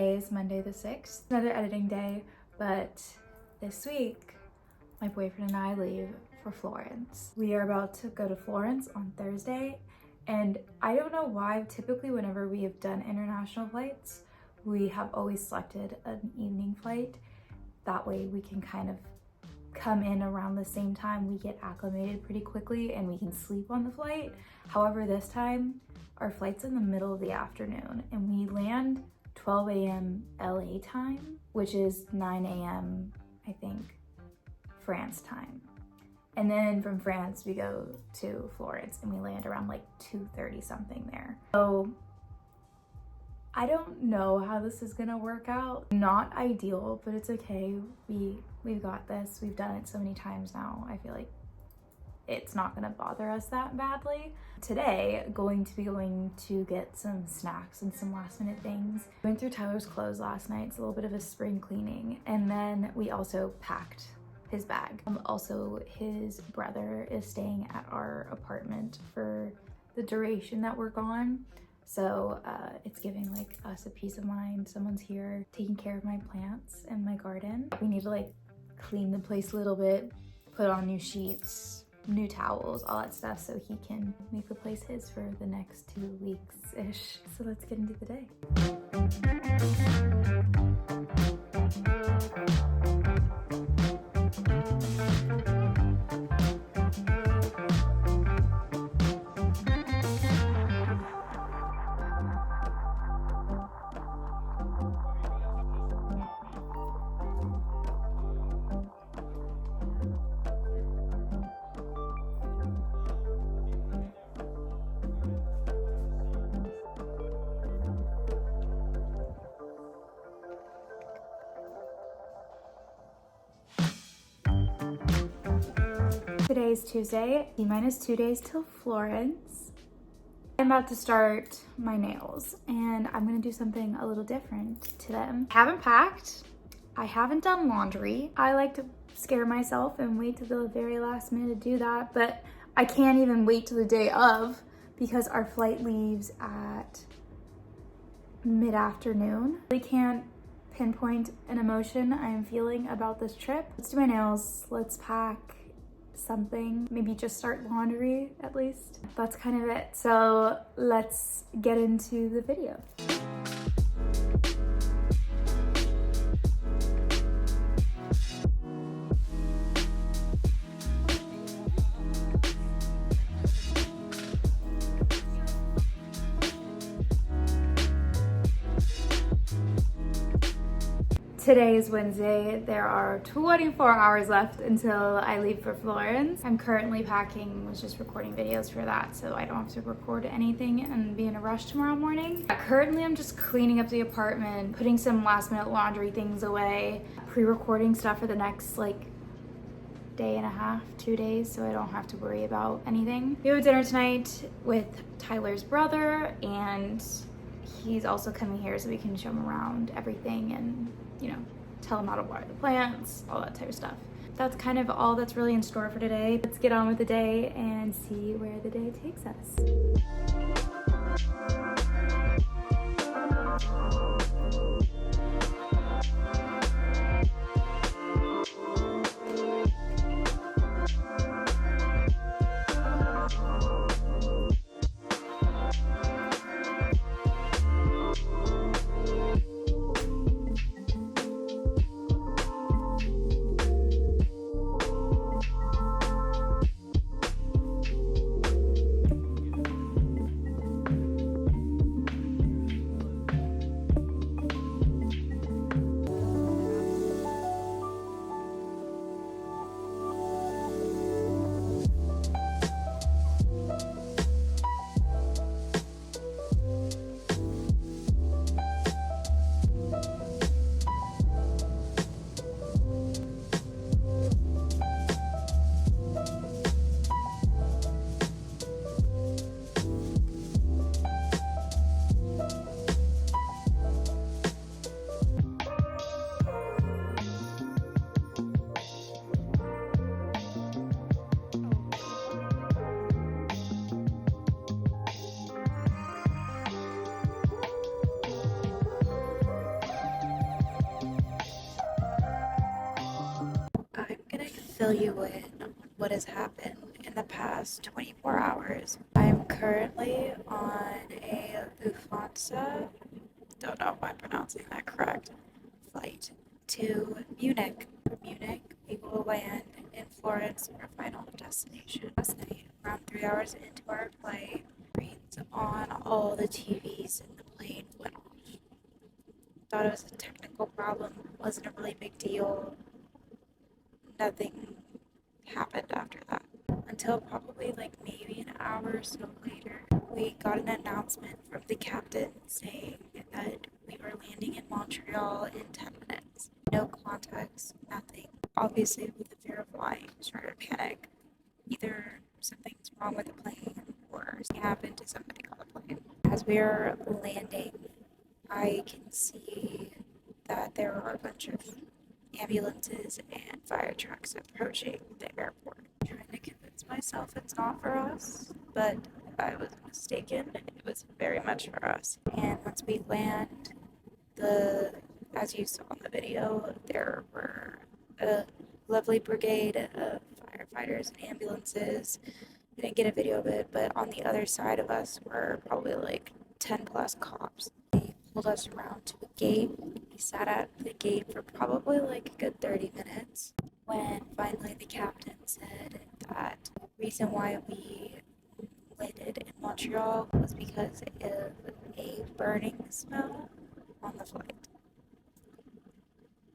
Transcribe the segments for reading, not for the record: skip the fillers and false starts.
Today is Monday the 6th, another editing day, but this week my boyfriend and I leave for Florence. We are about to go to Florence on Thursday, and I don't know why, typically whenever we have done international flights, we have always selected an evening flight. That way we can kind of come in around the same time, we get acclimated pretty quickly and we can sleep on the flight. However, this time our flight's in the middle of the afternoon and we land 12 a.m. LA time, which is 9 a.m. I think France time. And then from France we go to Florence and we land around like 2:30 something there. So I don't know how this is gonna work out. Not ideal, but it's okay. We've got this. We've done it so many times now. I feel like it's not gonna bother us that badly. Today, going to get some snacks and some last minute things. Went through Tyler's clothes last night. It's a little bit of a spring cleaning. And then we also packed his bag. Also, his brother is staying at our apartment for the duration that we're gone. So it's giving like us a peace of mind. Someone's here taking care of my plants and my garden. We need to like clean the place a little bit, put on new sheets, new towels, all that stuff, so he can make the place his for the next 2 weeks-ish. So let's get into the day. Today is Tuesday, T-minus 2 days till Florence. I'm about to start my nails and I'm gonna do something a little different to them. I haven't packed, I haven't done laundry. I like to scare myself and wait till the very last minute to do that, but I can't even wait till the day of because our flight leaves at mid-afternoon. I can't pinpoint an emotion I'm feeling about this trip. Let's do my nails, let's pack something, maybe just start laundry at least. That's kind of it. So let's get into the video. Today is Wednesday. There are 24 hours left until I leave for Florence. I'm currently packing, was just recording videos for that so I don't have to record anything and be in a rush tomorrow morning. Currently I'm just cleaning up the apartment, putting some last minute laundry things away, pre-recording stuff for the next like day and a half, 2 days, so I don't have to worry about anything. We have a dinner tonight with Tyler's brother and he's also coming here so we can show him around everything and, you know, tell him how to water the plants, all that type of stuff. That's kind of all that's really in store for today. Let's get on with the day and see where the day takes us. fill you in on what has happened in the past 24 hours. I'm currently on a Lufthansa, don't know if I'm pronouncing that correct, flight to Munich. From Munich, we will land in Florence, our final destination. Last night, around 3 hours into our flight, screens on all the TVs in the plane went off. Thought it was a technical problem, wasn't a really big deal. Nothing happened after that. Until probably like maybe an hour or so later, we got an announcement from the captain saying that we were landing in Montreal in 10 minutes. No context, nothing. Obviously, with the fear of flying, started to panic. Either something's wrong with the plane or something happened to somebody on the plane. As we are landing, I can see that there are a bunch of ambulances and fire trucks approaching the airport. I'm trying to convince myself it's not for us, but I was mistaken. It was very much for us. And once we land, as you saw in the video, there were a lovely brigade of firefighters and ambulances. I didn't get a video of it, but on the other side of us were probably like 10 plus cops. They pulled us around to a gate. We sat at the gate for probably like a good 30 minutes when finally the captain said that the reason why we landed in Montreal was because of a burning smell on the flight.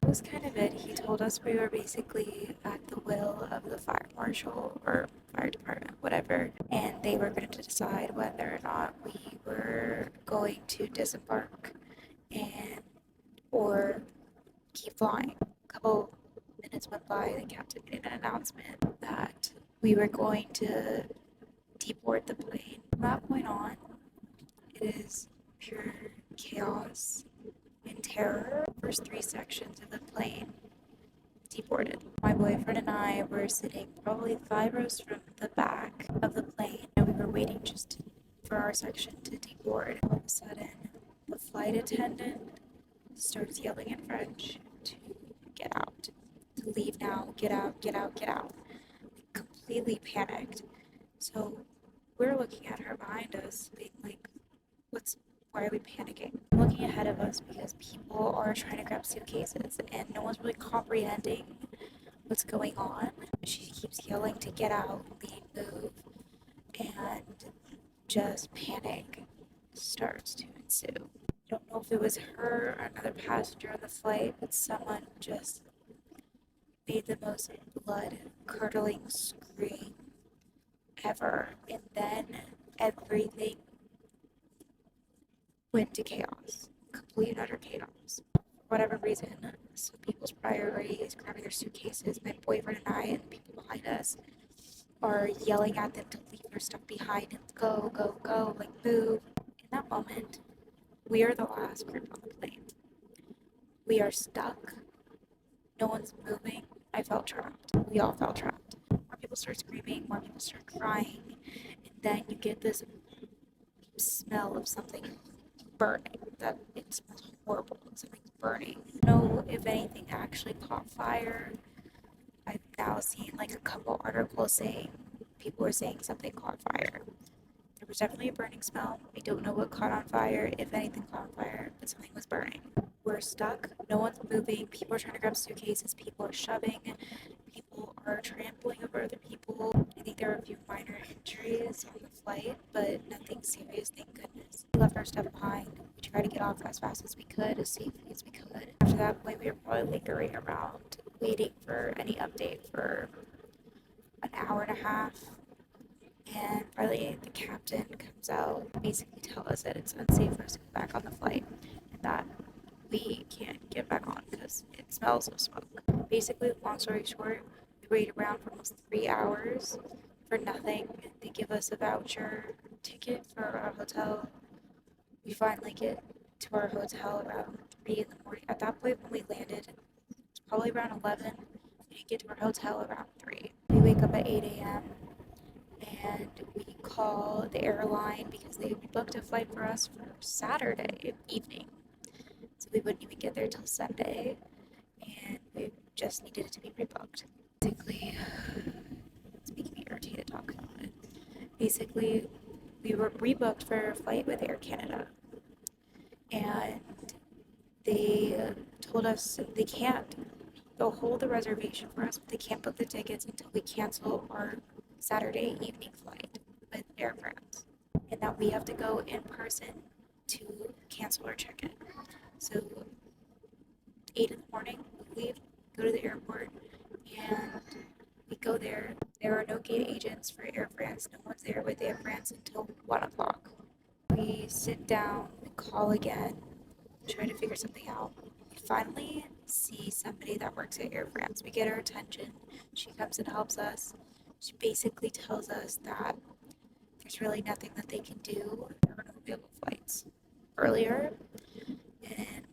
That was kind of it. He told us we were basically at the will of the fire marshal or fire department, whatever, and they were going to decide whether or not we were going to disembark and or keep flying. A couple minutes went by, the captain made an announcement that we were going to deboard the plane. From that point on, it is pure chaos and terror. First 3 sections of the plane deboarded. My boyfriend and I were sitting probably 5 rows from the back of the plane, and we were waiting just for our section to deboard. All of a sudden, the flight attendant starts yelling in French to get out, to leave now, get out, get out, get out. Completely panicked. So we're looking at her behind us, being like, why are we panicking? Looking ahead of us because people are trying to grab suitcases and no one's really comprehending what's going on. She keeps yelling to get out, leave, move, and just panic starts to ensue. I don't know if it was her or another passenger on the flight, but someone just made the most blood-curdling scream ever, and then everything went to chaos, complete and utter chaos. For whatever reason, some people's priority is grabbing their suitcases. My boyfriend and I and the people behind us are yelling at them to leave their stuff behind and go, go, go, like move. In that moment, we are the last group on the plane. We are stuck. No one's moving. I felt trapped. We all felt trapped. More people start screaming, more people start crying, and then you get this smell of something burning. That it smells horrible. Something's burning. I don't know if anything actually caught fire. I've now seen like a couple articles saying people were saying something caught fire. There was definitely a burning smell. I don't know what caught on fire, if anything caught on fire, but something was burning. We're stuck. No one's moving. People are trying to grab suitcases. People are shoving. People are trampling over other people. I think there were a few minor injuries on the flight, but nothing serious, thank goodness. We left our stuff behind. We tried to get off as fast as we could, as safely as we could. After that point, we were probably lingering around, waiting for any update for an hour and a half. And finally, the captain comes out, basically tell us that it's unsafe for us to go back on the flight, and that we can't get back on because it smells of smoke. Basically, long story short, we waited around for almost 3 hours for nothing. They give us a voucher ticket for our hotel. We finally get to our hotel around 3 in the morning. At that point, when we landed, it's probably around 11. We get to our hotel around 3. We wake up at 8 a.m. and we call the airline because they booked a flight for us for Saturday evening. So we wouldn't even get there till Sunday, and we just needed it to be rebooked. Basically, it's making me irritated talking about it. Basically, we were rebooked for a flight with Air Canada, and they told us they can't. They'll hold the reservation for us, but they can't book the tickets until we cancel our Saturday evening flight with Air France, and that we have to go in person to cancel our check-in. So 8 in the morning, we leave, go to the airport, and we go there. There are no gate agents for Air France. No one's there with Air France until 1 o'clock. We sit down, we call again, try to figure something out. We finally see somebody that works at Air France. We get her attention. She comes and helps us. She basically tells us that there's really nothing that they can do. There are no available flights earlier, and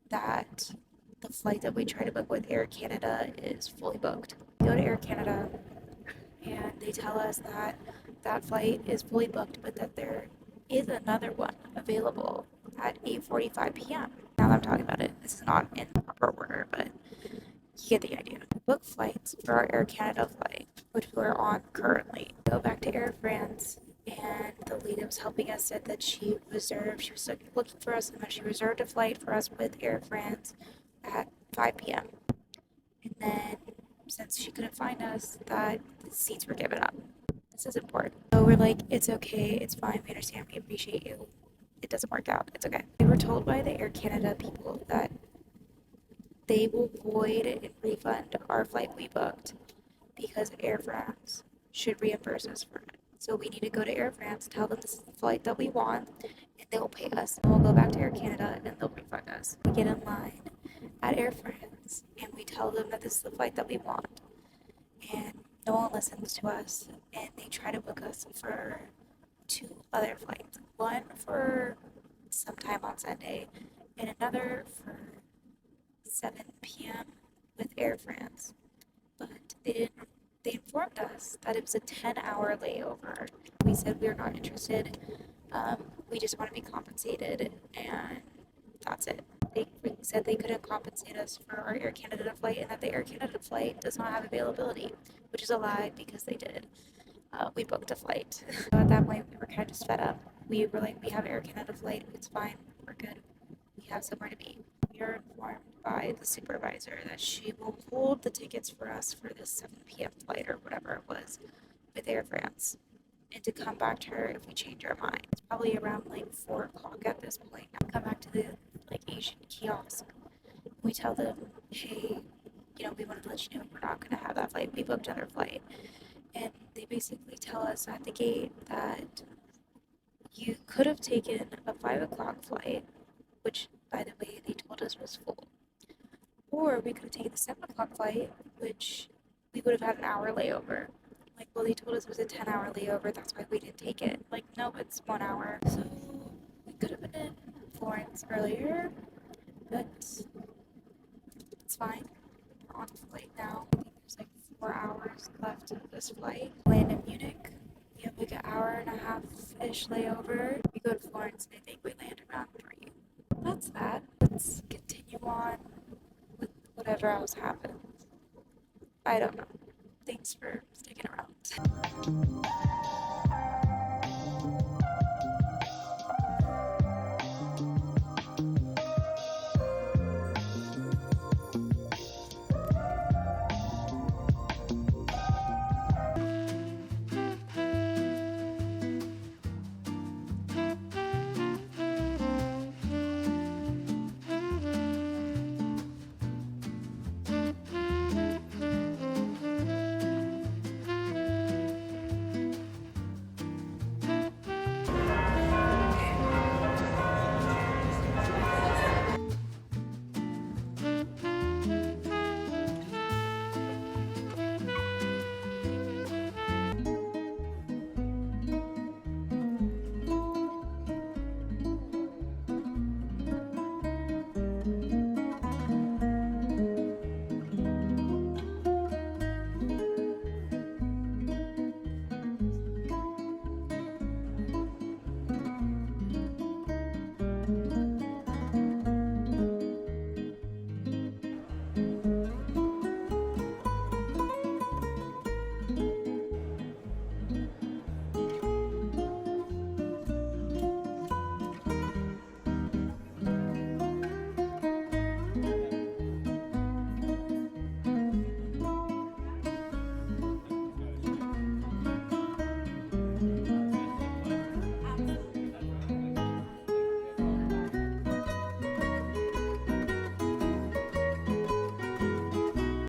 that the flight that we try to book with Air Canada is fully booked. We go to Air Canada, and they tell us that that flight is fully booked, but that there is another one available at 8:45 p.m. Now that I'm talking about it, this is not in proper order, but you get the idea. We book flights for our Air Canada flight, which we're on currently. Go back to Air France, and the lady that was helping us said that she was looking for us, and that she reserved a flight for us with Air France at 5 p.m. And then, since she couldn't find us, that the seats were given up. This is important. So we're like, it's okay, it's fine, we understand, we appreciate you. It doesn't work out, it's okay. We were told by the Air Canada people that they will void and refund our flight we booked because Air France should reimburse us for it. So we need to go to Air France, tell them this is the flight that we want, and they'll pay us. And we'll go back to Air Canada and they'll refund us. We get in line at Air France and we tell them that this is the flight that we want. And no one listens to us, and they try to book us for 2 other flights. One for sometime on Sunday, and another for 7 p.m. with Air France. But they informed us that it was a 10-hour layover. We said we were not interested. We just want to be compensated, and that's it. They said they couldn't compensate us for our Air Canada flight, and that the Air Canada flight does not have availability, which is a lie because they did. We booked a flight. So at that point, we were kind of just fed up. We were like, we have Air Canada flight, it's fine, we're good. We have somewhere to be. We are informed by the supervisor that she will hold the tickets for us for this 7 p.m. flight or whatever it was with Air France, and to come back to her if we change our mind. It's probably around like 4 o'clock at this point. I come back to the Asian kiosk. We tell them, hey, we wanted to let you know we're not going to have that flight. We booked another flight. And they basically tell us at the gate that you could have taken a 5 o'clock flight, which, by the way, they told us was full. Or we could have taken the 7 o'clock flight, which we would have had an hour layover. Like, well, they told us it was a 10-hour layover, that's why we didn't take it. Like, no, it's 1 hour. So we could have been in Florence earlier, but it's fine. We're on the flight now. I think there's like 4 hours left of this flight. Land in Munich. We have like an hour and a half-ish layover. We go to Florence, and I think we land around 3. That's that. Let's continue on with whatever else happens. I don't know. Thanks for sticking around.